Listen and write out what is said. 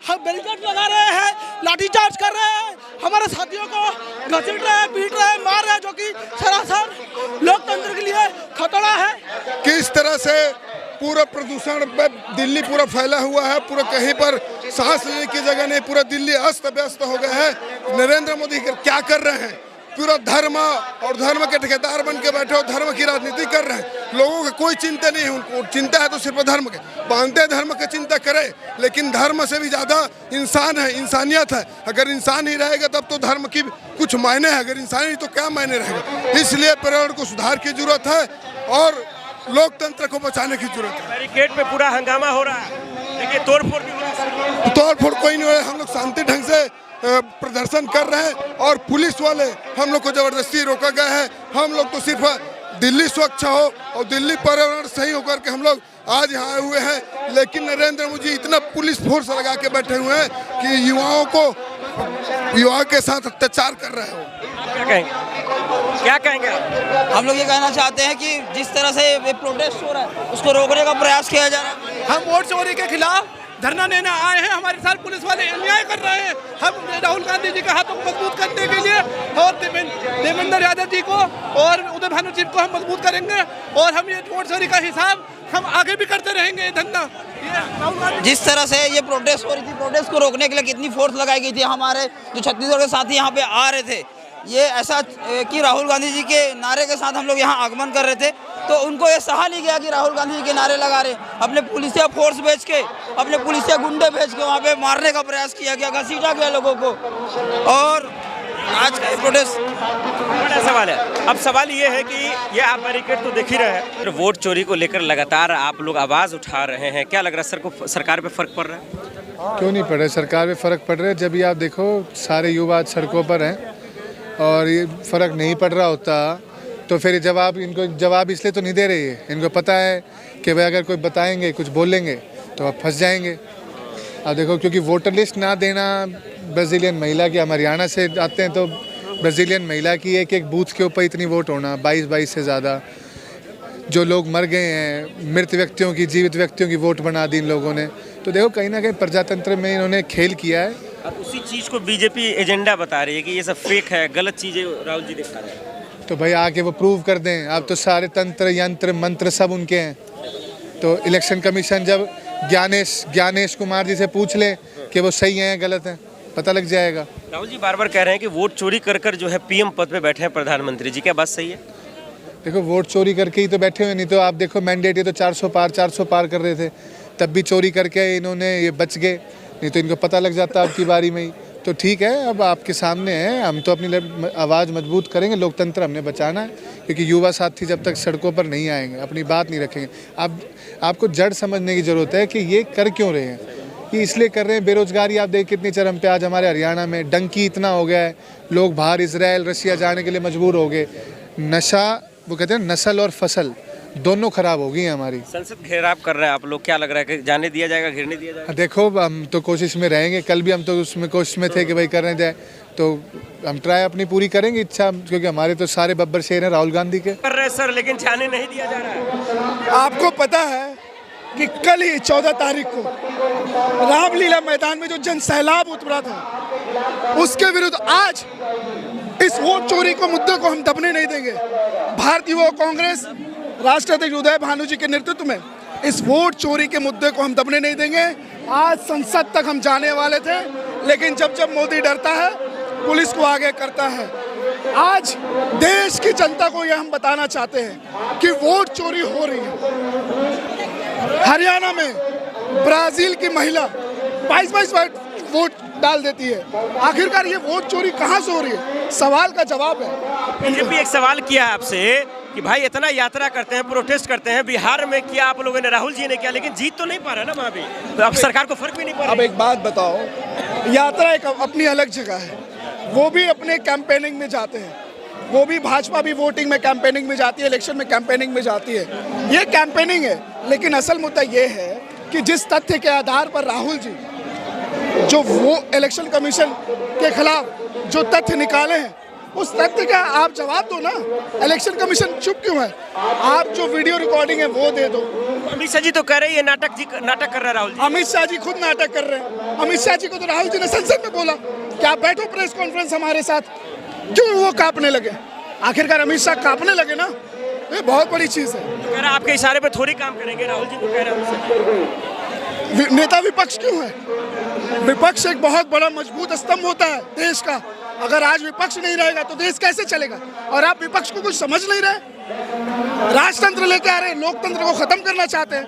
हम बैरिकेड लगा रहे हैं, लाठीचार्ज कर रहे हैं, हमारे साथियों को घसीट रहे हैं, पीट रहे हैं, मार रहे हैं, जो कि सरासर लोकतंत्र के लिए खतरा है। किस तरह से पूरा प्रदूषण पे दिल्ली पूरा फैला हुआ है, पूरा कहीं पर सांस लेने की जगह नहीं, पूरा दिल्ली अस्त व्यस्त हो गया है। नरेंद्र मोदी क्या कर रहे हैं? पूरा धर्म और धर्म के ठेकेदार बन के बैठे हो, धर्म की राजनीति कर रहे हैं। लोगों को कोई चिंता नहीं है, उनको चिंता है तो सिर्फ धर्म के। मानते धर्म की चिंता करे, लेकिन धर्म से भी ज़्यादा इंसान है, इंसानियत है। अगर इंसान ही रहेगा तब तो धर्म की कुछ मायने है, अगर इंसान ही तो क्या मायने रहेगा। इसलिए पर्यावरण को सुधार की जरूरत है और लोकतंत्र को बचाने की जरूरत है। बैरिकेड पे पूरा हंगामा हो रहा है, देखिए तोड़फोड़ भी हो रहा है। तोड़फोड़ कोई नहीं हो रहा है, हम लोग शांति ढंग से प्रदर्शन कर रहे हैं और पुलिस वाले हम लोग को जबरदस्ती रोका गया है। हम लोग तो सिर्फ दिल्ली स्वच्छ हो और दिल्ली पर्यावरण सही होकर के हम लोग आज यहाँ आए हुए हैं। लेकिन नरेंद्र मोदी इतना पुलिस फोर्स लगा के बैठे हुए हैं कि युवाओं के साथ अत्याचार कर रहे हैं। क्या कहेंगे आप? हम लोग ये कहना चाहते हैं कि जिस तरह से ये प्रोटेस्ट हो रहा है उसको रोकने का प्रयास किया जा रहा है। हम वोट चोरी के खिलाफ धरना देना आए हैं। हमारे साथ पुलिस वाले अन्याय कर रहे हैं। हम राहुल गांधी जी के हाथों को मजबूत करने के लिए और देवेंद्र यादव जी को और उदय भानु जी को हम मजबूत करेंगे और हम ये वोट चोरी का हिसाब हम आगे भी करते रहेंगे। ये धंधा जिस तरह से ये प्रोटेस्ट हो रही थी, प्रोटेस्ट को रोकने के लिए कितनी फोर्स लगाई गई थी। हमारे जो छत्तीसगढ़ के साथी यहाँ पे आ रहे थे, ये ऐसा कि राहुल गांधी जी के नारे के साथ हम लोग यहाँ आगमन कर रहे थे, तो उनको ये सहा नहीं गया कि राहुल गांधी जी के नारे लगा रहे। अपने पुलिसिया फोर्स भेज के, अपने पुलिसिया गुंडे भेज के वहाँ पे मारने का प्रयास किया गया, घसीटा गया लोगों को। और आज का प्रोटेस्ट बड़ा सवाल है। अब सवाल ये है कि ये आप बैरिकेड तो देख ही रहे हैं, तो वोट चोरी को लेकर लगातार आप लोग आवाज़ उठा रहे हैं। क्या लग रहा है सरकार पे फर्क पड़ रहा है? क्यों नहीं पड़ रहा है? सरकार पे फ़र्क पड़ रहा है। जब भी आप देखो सारे युवा सड़कों पर हैं और ये फ़र्क नहीं पड़ रहा होता तो फिर जवाब इनको जवाब इसलिए तो नहीं दे रही है। इनको पता है कि भाई अगर कोई बताएंगे, कुछ बोलेंगे तो आप फंस जाएंगे। अब देखो, क्योंकि वोटर लिस्ट ना देना ब्राज़ीलियन महिला की, हम हरियाणा से आते हैं तो ब्राज़ीलियन महिला की एक एक बूथ के ऊपर इतनी वोट होना, 22 से ज़्यादा। जो लोग मर गए हैं, मृत व्यक्तियों की, जीवित व्यक्तियों की वोट बना दी इन लोगों ने। तो देखो कहीं ना कहीं प्रजातंत्र में इन्होंने खेल किया है। अब उसी चीज़ को बीजेपी एजेंडा बता रही है कि ये सब फेक है, गलत चीज़ें राहुल जी दिखा रहे हैं। तो भाई आके वो प्रूव कर दें। अब तो सारे तंत्र यंत्र मंत्र सब उनके हैं। तो इलेक्शन कमीशन जब ज्ञानेश कुमार जी से पूछ ले कि वो सही हैं गलत हैं, पता लग जाएगा। राहुल जी बार बार कह रहे हैं कि वोट चोरी कर जो है पीएम पद पे बैठे हैं प्रधानमंत्री जी, क्या बात सही है? देखो, वोट चोरी करके ही तो बैठे हुए, नहीं तो आप देखो मैंडेट ये तो 400 पार कर रहे थे, तब भी चोरी करके इन्होंने ये बच गए, नहीं तो इनको पता लग जाता आपकी बारी में ही। तो ठीक है, अब आपके सामने है, हम तो अपनी आवाज़ मजबूत करेंगे। लोकतंत्र हमने बचाना है, क्योंकि युवा साथी जब तक सड़कों पर नहीं आएंगे, अपनी बात नहीं रखेंगे। अब आपको जड़ समझने की ज़रूरत है कि ये कर क्यों रहे हैं। ये इसलिए कर रहे हैं, बेरोजगारी आप देख कितनी चरम पे आज हमारे हरियाणा में, डंकी इतना हो गया है, लोग बाहर इजराइल रशिया जाने के लिए मजबूर हो गए। नशा, वो कहते हैं नस्ल और फसल दोनों खराब हो गई हैं हमारी। संसद घेराव कर रहे हैं आप लोग, क्या लग रहा है कि जाने दिया जाएगा, घेरने दिया जाएगा? देखो, हम तो कोशिश में रहेंगे। कल भी हम तो उसमें कोशिश में थे कि भाई करने जाए, तो हम ट्राई अपनी पूरी करेंगे इच्छा, क्योंकि हमारे तो सारे बब्बर शेर हैं राहुल गांधी के। कर रहे सर, लेकिन जाने नहीं दिया जा रहा है। आपको पता है कि कल ही 14 तारीख को रामलीला मैदान में जो जन सैलाब उतरा था, उसके विरुद्ध आज इस वोट चोरी को मुद्दे को हम दबने नहीं देंगे। भारतीय युवा कांग्रेस राष्ट्रीय अध्यक्ष उदय भानु जी के नेतृत्व में इस वोट चोरी के मुद्दे को हम दबने नहीं देंगे। आज संसद तक हम जाने वाले थे, लेकिन जब मोदी डरता है, पुलिस को आगे करता है। आज देश की जनता को यह हम बताना चाहते हैं कि वोट चोरी हो रही है। हरियाणा में ब्राजील की महिला 22 वोट डाल देती है। आखिरकार ये वोट चोरी कहाँ से हो रही है? सवाल का जवाब है। बीजेपी एक सवाल किया है आपसे कि भाई इतना यात्रा करते हैं, प्रोटेस्ट करते हैं, बिहार में किया आप लोगों ने, राहुल जी ने किया, लेकिन जीत तो नहीं पा रहा ना वहाँ भी, तो अब सरकार को फर्क भी नहीं पड़ रहा। अब एक बात बताओ, यात्रा एक अपनी अलग जगह है, वो भी अपने कैंपेनिंग में जाते हैं, वो भी भाजपा भी वोटिंग में कैंपेनिंग में जाती है, इलेक्शन में कैंपेनिंग में जाती है। ये कैंपेनिंग है, लेकिन असल मुद्दा ये है कि जिस तथ्य के आधार पर राहुल जी जो वो इलेक्शन कमीशन के खिलाफ जो तथ्य निकाले हैं, उस तथ्य का आप जवाब दो ना। इलेक्शन कमीशन चुप क्यों है? आप जो वीडियो रिकॉर्डिंग है वो दे दो। अमित शाह जी तो कह रहे हैं ये नाटक कर रहा है राहुल जी। अमित शाह जी खुद नाटक कर रहे हैं। अमित शाह जी को तो राहुल जी ने संसद में बोला कि आप बैठो प्रेस कॉन्फ्रेंस हमारे साथ, क्यों वो कांपने लगे? आखिरकार अमित शाह कांपने लगे ना, ये बहुत बड़ी चीज है। तो कह रहा है आपके इशारे पे थोड़ी काम करेंगे, राहुल जी को कह रहे हैं। नेता विपक्ष क्यों है? विपक्ष एक बहुत बड़ा मजबूत स्तंभ होता है देश का। अगर आज विपक्ष नहीं रहेगा तो देश कैसे चलेगा? और आप विपक्ष को कुछ समझ नहीं रहे, राजतंत्र लेके आ रहे हैं, लोकतंत्र को खत्म करना चाहते हैं।